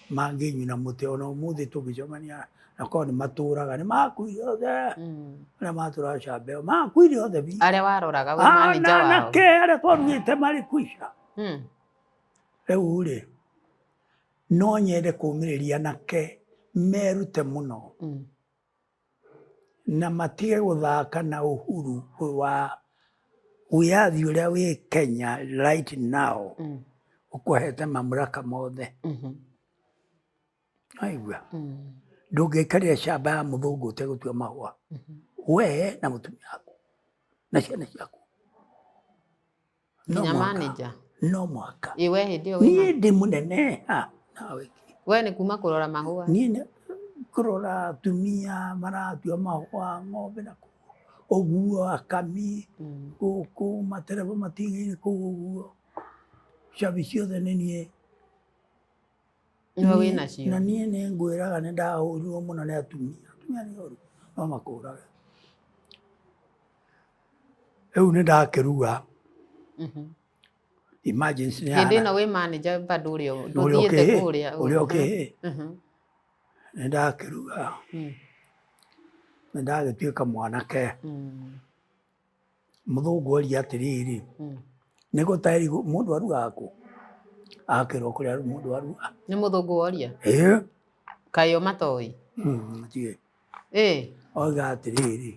mangĩnyuna mũtĩ ona ũmũthĩ tũngĩcemania na korwo nĩ matũraga nĩ makuire othe arĩa matũraga camba ĩyo makuire othe biũ. Arĩa waroraga wĩ manager wao. Anake arĩa twarugĩte marĩ kuica. Rĩu rĩ no nyende kũũmĩrĩria anake merute mũno na matige gũthaka na ũhuru wa wĩyathi ũrĩa wĩ Kenya right now ũkũhete mamlaka mothe. Aigua ndũngĩikarĩra camba ya mũthũngũ ũtegũtua mahũa we na mũtumia waku na ciana ciaku. Nginya manager. No mwaka. We hĩndĩ ĩyo niĩ ndĩ mũnene nawe. We nĩ kuma kũrora mahũa. Niĩ nĩ kũrora atumia maratua mahũa ng'ombe na ũguo akami gũkũ matereba matingĩ-inĩ kũu ũguo cabi ciothe nĩ niĩ. Nĩwe wĩ nacio. Na niĩ nĩ ngwĩraga nĩ ndahũrirwo mũno nĩ atumia. Atumia nĩ oru no makũrage. Rĩu nĩ ndakĩruga emergency nĩ hĩndĩ ĩno wĩ manager bado ũrĩa ndũthiĩte kũrĩa. Ũrĩa ũkĩhĩ nĩ ndakĩruga nĩ ndagĩtuĩka mwanake. Mũthũngũ oria atĩrĩrĩ nĩ gũtaĩri mũndũ arugaga kũ? Akĩrwo kũrĩa mũndũ aruga. Nĩ mũthũngũ woria? Kaĩ o matoĩ? Oiga atĩrĩrĩ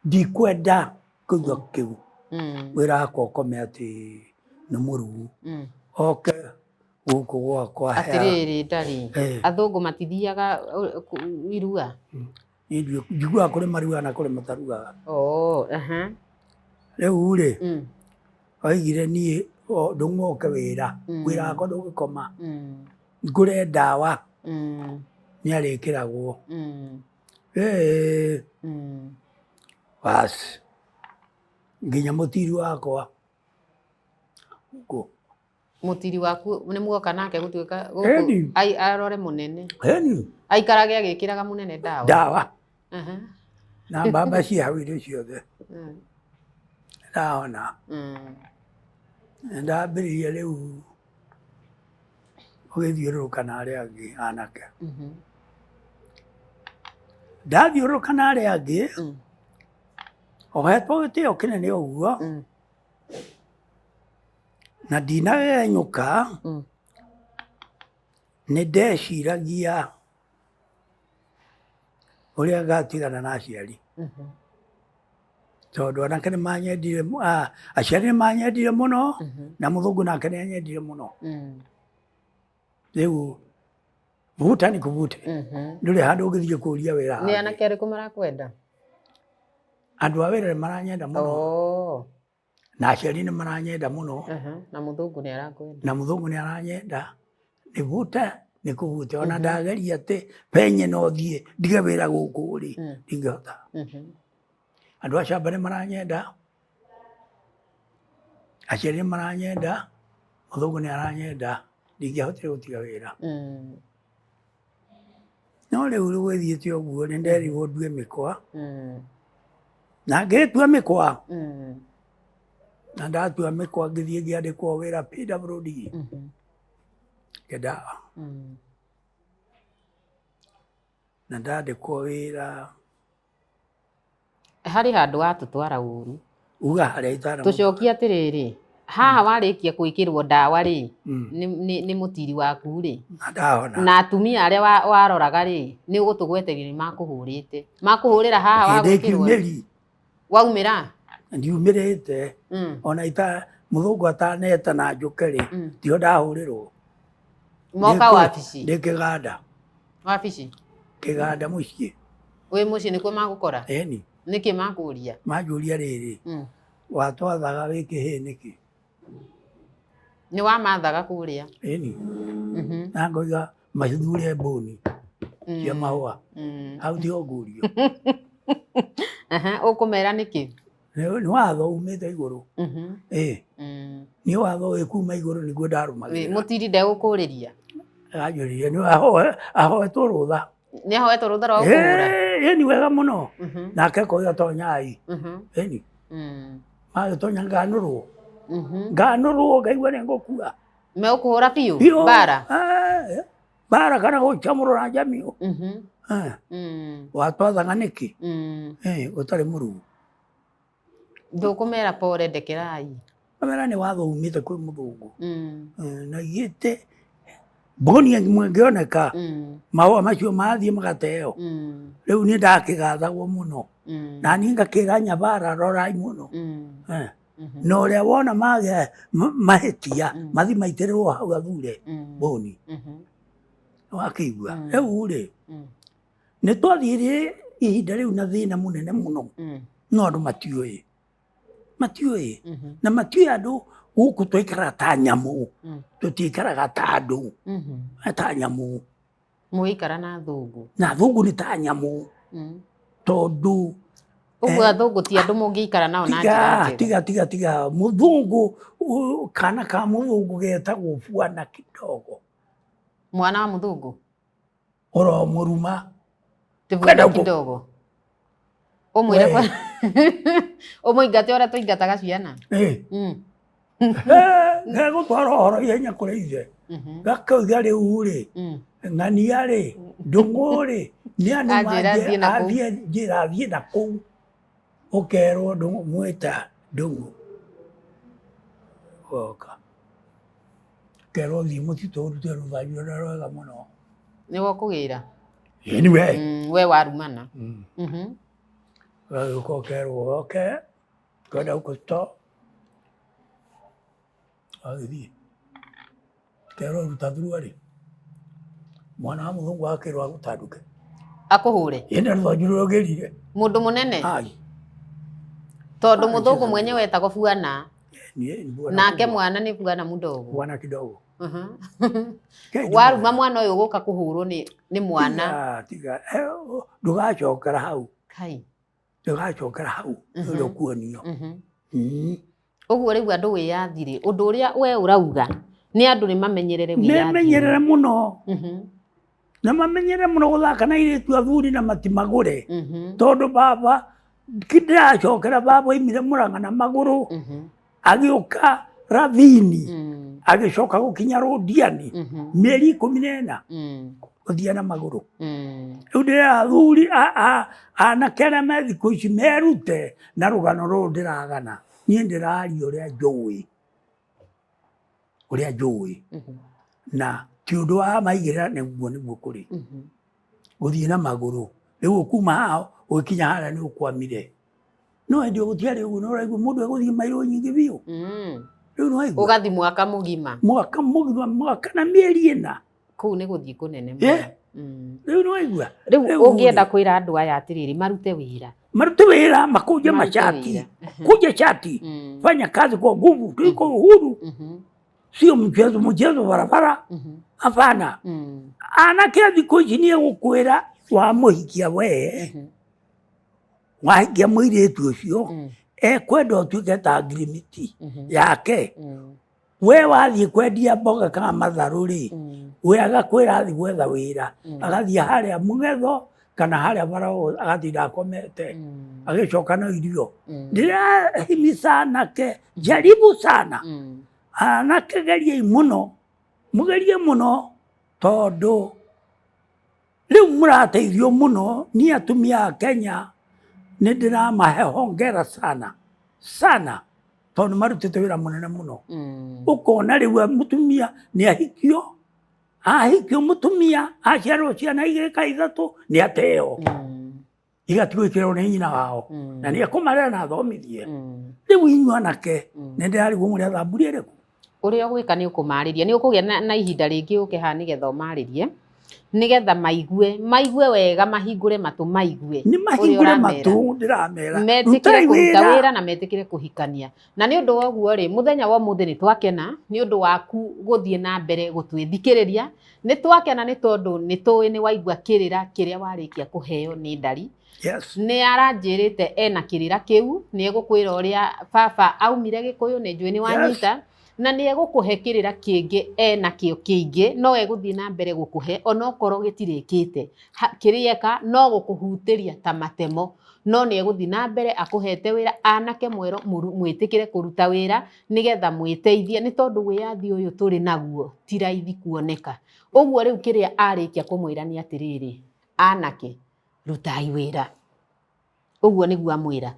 ndikwenda kũigua kĩu wĩra wakwa ũkome atĩ nĩ mũrugu oke gũkũ gwakwa. Atĩrĩrĩ ndarĩ athũngũ matithiaga iruga? Njiguaga kũrĩ marugaga na kũrĩ matarugaga. Rĩu rĩ oigire niĩ ndũng'oke wĩra wĩra wakwa ndũgĩkoma ngũre ndawa nĩarĩkĩragwo. Basi nginya mũtiri wakwa mũtiri waku nĩ muoka nake gũtuĩka arore mũnene aikarage agĩkĩraga mũnene ndawa na mbamba cia hau irio ciothe ndahona. Ndambĩrĩria rĩu ũgĩthiũrũrũka na arĩa angĩ anake. Ndathiũrũrũka na arĩa angĩ ohetwo gĩtĩo kĩnene ũguo na ndinagenyũka nĩ ndeciragia ũrĩa ngatigana na aciari. tondu anake nĩ manyendire aciari nĩ manyendire mũno na mũthũngũ nake nĩ anyendire mũno. Rĩu vuta ni kuvute ndũrĩ handũ ũngĩthiĩ kũũria wĩra nĩ anake arĩkũ marakwenda? Andũ a wĩra nĩ maranyenda mũno na aciari nĩ maranyenda mũno na mũthũngũ nĩ arakwenda na mũthũngũ nĩ aranyenda. Nĩ vuta nĩ kuvute ona ndageria atĩ penye no thiĩ ndige wĩra gũkũ rĩ ndingĩhota. Andũ a camba nĩ maranyenda, aciari nĩ maranyenda, mũthũngũ nĩ aranyenda, ndingĩahotire gũtiga wĩra. No rĩu gwĩthiĩte ũguo nĩ nderirwo ndue mĩkwa na ngĩtua mĩkwa na ndatua mĩkwa ngĩthiĩ ngĩandĩkwo wĩra PWD Kedawa na ndandĩkwo wĩra. Harĩ handũ watũtwara ũru uga harĩa itara tũcokie atĩrĩrĩ, haha warĩkia gwĩkĩrwo ndawa rĩ nĩ mũtiri waku rĩ na atumia arĩa waroraga rĩ nĩ ũgũtũgweteria nĩ makũhũrĩra haha wagwĩkĩrwo waumĩra? Ndiumĩrĩte ona mũthũngũ ataneta na njũke rĩ tio ndahũrĩrwo. Moka wabici? Ndĩ kĩganda. Wabici? Kĩganda mũciĩ. Wĩ mũciĩ nĩkuo magũkora? Ĩni. Nĩkĩ makũria? Manjũria rĩrĩ watwathaga wĩ kĩhĩ nĩkĩ? Nĩ wamathaga kũrĩa? Ĩni. Na ngoiga macithure mbũni cia mahũa hau tiho ngũrio. Ũkũmera nĩkĩ? Nĩ watho umĩte igũrũ. Nĩ watho wĩ kuma igũrũ nĩguo ndarũmagĩrĩra. Mũtiri ndegũkũrĩria? Anjũririe nĩ ahoetwo rũtha. Nĩ ahoetwo rũtha rwa gũkũhũra? Ĩni wega mũno. Nake koiga tonyai. Ĩni. Magĩtonya nganũrwo. Nganũrwo ngaigua nĩ ngũkua. Megũkũhũra biũ? Mbara? Mbara kana gũcamũrwo na njamiũ. Watwathaga nĩkĩ? Ũtarĩ mũruu. Ndũkũmera pore ndekerai? Kamera nĩ watho umĩte kwĩ mũthũngũ na igĩte mbũni ĩmwe ĩngĩoneka mahũa macio mathiĩ magateo. Rĩu niĩ ndakĩgathagwo mũno na niĩ ngakĩra Nyabara rorai mũno na ũrĩa wona magĩa mahĩtia mathi maitĩrĩrwo hau athure mbũni. Wakĩigua rĩu rĩ nĩ twathire ihinda rĩu na thĩna mũnene mũno no andũ matiũĩ na matiũĩ andũ gũkũ twaikaraga ta nyamũ tũtiikaraga ta andũ ta nyamũ. Mũikara na athũngũ? Na athũngũ nĩ ta nyamũ tondũ ũguo athũngũ ti andũ mũngĩikara nao na njĩra njega? Tiga mũthũngũ kana ka mũthũngũ getagwo bwana kidogo. Mwana wa mũthũngũ? Oro mũruma bwana kidogo ũmwĩre ũmũingate ũrĩa tũingataga ciana? Gegũtwara ũhoro ihenya kũrĩ ithe gakauga rĩu rĩ ng'ania rĩ ndũng'ũ rĩ nĩ anuma njĩra athiĩ na kũu ũkerwo mwĩta ndũng'ũ goka kerwo thiĩ mũtitũ ũrute rũthanju rũrĩa rwega mũno. Nĩguo kũgĩra? Ĩni we warumana? Gagĩũka ũkerwo oke kwenda gũkũ agĩthiĩ kerwo ruta thurua rĩ mwana wa mũthũngũ akĩrwo agũtandũke akũhũre? Ĩndĩ rũthanju rũrĩa ũgĩrire. Mũndũ mũnene? Tondũ mũthũngũ mwenyewe etagwo bwana nake mwana nĩ bwana mũdogo? Bwana kidogo. Waruma mwana ũyũ gũka kũhũrwo nĩ mwana? Tiga ndũgacokera hau. Kai ndũgacokera hau ũrĩa ũkuonio. Ũguo rĩu andũ wĩyathire ũndũ ũrĩa we ũrauga nĩ andũ nĩ mamenyerere wĩyathi? Nĩmenyerere mũno na mamenyerere mũno gũthaka na airĩtu athuri na matimagũre tondũ baba ndĩracokera baba oimire Mũrang'a na magũrũ agĩũka Ravini agĩcoka gũkinya Rũndiani mĩeri 14 gũthiĩ na magũrũ. Rĩu ndĩrera athuri anake arĩa me thikũ ici merute na rũgano rũrũ ndĩragana niĩ ndĩraria ũrĩa njũĩ na ti ũndũ wa maigĩrĩra nĩguo kũrĩ gũthiĩ na magũrũ. Rĩu ũkuma hao ũgĩkinya harĩa nĩ ũkwamire no ndio gutiari uguo no raigua mundu eguthie mairo nyingi biu riu no aigua ugathi mwaka mugima mwaka na mieri ina kuu ni guthie kunene riu no aigua riu ungienda kwira andu aya atiriri marute wira makuje mashati kuja chati fanya kazi kwa nguvu tuko uhuru sio mchezo barabara hapana anake thiko ici gukwira wa muhikia we wahikia muiritu ucio ekwenda utuike ta agreement yake we wathie kwendia mboga kana matharu ri we agakwira athi gwetha wira agathie haria Mugetho kana haria barao agathinda akomete agicoka na irio ndirahimiza anake jaribu sana anake geriei muno mugerie muno tondu riu murateithio muno ni atumia a Kenya nindiramahe hongera sana tondu marutite wira munene muno ukona riu mutumia ni ahikio mutumia aciarwo ciana igiri ka ithatu ni ateo igatigwikirwo ni nyina wao na ni akumarera na athomithie riu inyu anake nindirarigwo muri athamburi iriku uria gwika ni ukumariria ni ukugia na ihinda ringi ukiha nigetha umaririe nigetha maigue wega mahingure matu maigue ni mahingure matu ndiramera metikire kuruta wira na metikire kuhikania na ni undu woguo ri muthenya wa muthi ni twakena ni undu waku guthie na mbere gutwithikiriria ni twakena ni tondu ni tuwi ni waigua kirira kiria warikia kuheo ni ndari ni aranjirite ena kirira kiu ni egukwira uria baba aumire Gikuyu ni njui ni wanyita na ni egukuhe kirira kingi ena kio kingi no eguthie na mbere gukuhe onokorwo gitirikite kirieka no gukuhutiria ta matemo no ni eguthie na mbere akuhete wira anake mwero mwitikire kuruta wira nigetha mwiteithie ni tondu wiyathi uyu turi naguo ti raithi kuoneka uguo riu kiria arikia kumwira ni atiriri anake rutai wira uguo niguo amwira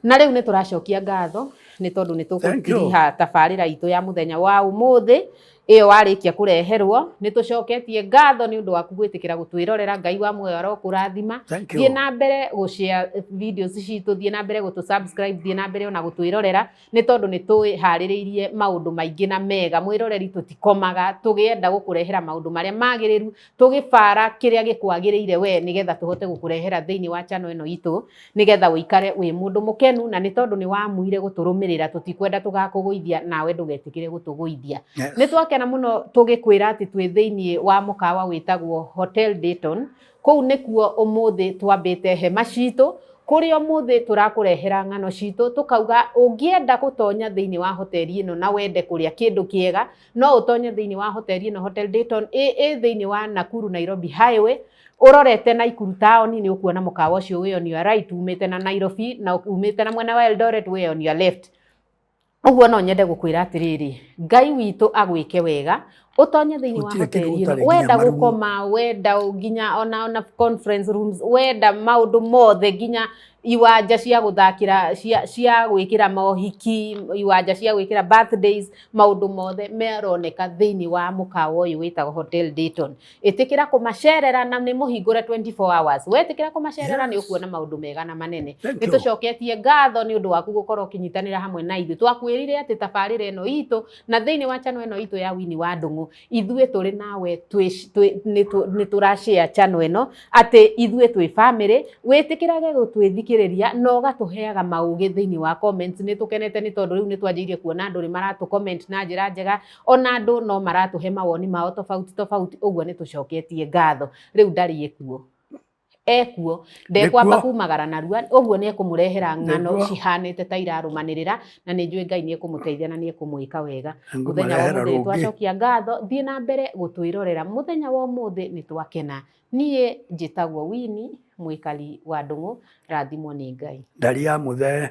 na riu ni turacokia ngatho ni tondu ni tukutiriha tabarira itu ya muthenya wa umuthi iyo warikia kureherwo ni tucoketie ngatho ni undu waku gwitikira gutwirorera Ngai wa muoyo arokurathima thie na mbere gushare videos citu thie na mbere gutusubscribe thie na mbere ona gutwirorera ni tondu ni tuhaririirie maundu maingi na mega mwiroreri tutikomaga tugienda gukurehera maundu maria magiriru tugibara kiria gikwagiriire we nigetha tuhote gukurehera thiini wa channel ino itu nigetha wikare wi mundu mukenu na ni tondu ni wamuire guturumirira tutikwenda tugakuguithia nawe ndugetikire gutuguithia ni twakena muno tugikwira ati twi thiini wa mukawa witagwo Hotel Dayton kou nikuo umuthi twambite hema citu kuri umuthi turakurehera ng'ano citu tukauga ungienda gutonya thiini wa hoteli ino na wende kuria kindu kiega no utonye thiini wa hoteli ino Hotel Dayton thiini wa Nakuru Nairobi Highway urorete Naikuru town ni ukuona mukawa ucio we on your right umite na Nairobi na umite na mwena wa Eldoret we on your left uguo no nyende gukwira atiriri Ngai witu agwike wega utonye thiini wa hoteli ino wenda gukoma wenda nginya ona conference rooms wenda maundu mothe nginya iwanja cia guthakira cia gwikira mohiki iwanja cia gwikira birthdays maundu mothe meroneka thiini wa mukawa uyu witagwo Hotel Dayton itikira kumacerera na ni muhingure 24 hours wetikira kumacerera ni ukuona maundu mega na manene nitucoketie ngatho ni undu waku gukorwo kinyitanira hamwe na ithu twakwirire ati tabarira ino itu na thiini wa channel ino itu ya Winnie wa Ndungu ithue turi nawe ni turashare channel ino ati ithue twi family wetikirage gutwithikiriria no gatuheaga maugi thiini wa comments ni tukenete ni tondu riu ni twanjirie kuona andu ni maratu comment na njira njega ona andu no maratuhe mawoni mao tofauti uguo ni tucoketie ngatho riu ndari ekuo ekuo ndekwamba kumagara narua uguo ni ekumurehera ng'ano cihanite ta irarumanirira na ni njui Ngai ni ekumuteithia na ni ekumwika wega muthenya wa muthi twacokia ngatho thie na mbere gutwirorera muthenya wa muthi ni twakena nie njitagwo Winnie mwikari wa Ndungu rathimwo ni Ngai ndari ya muthe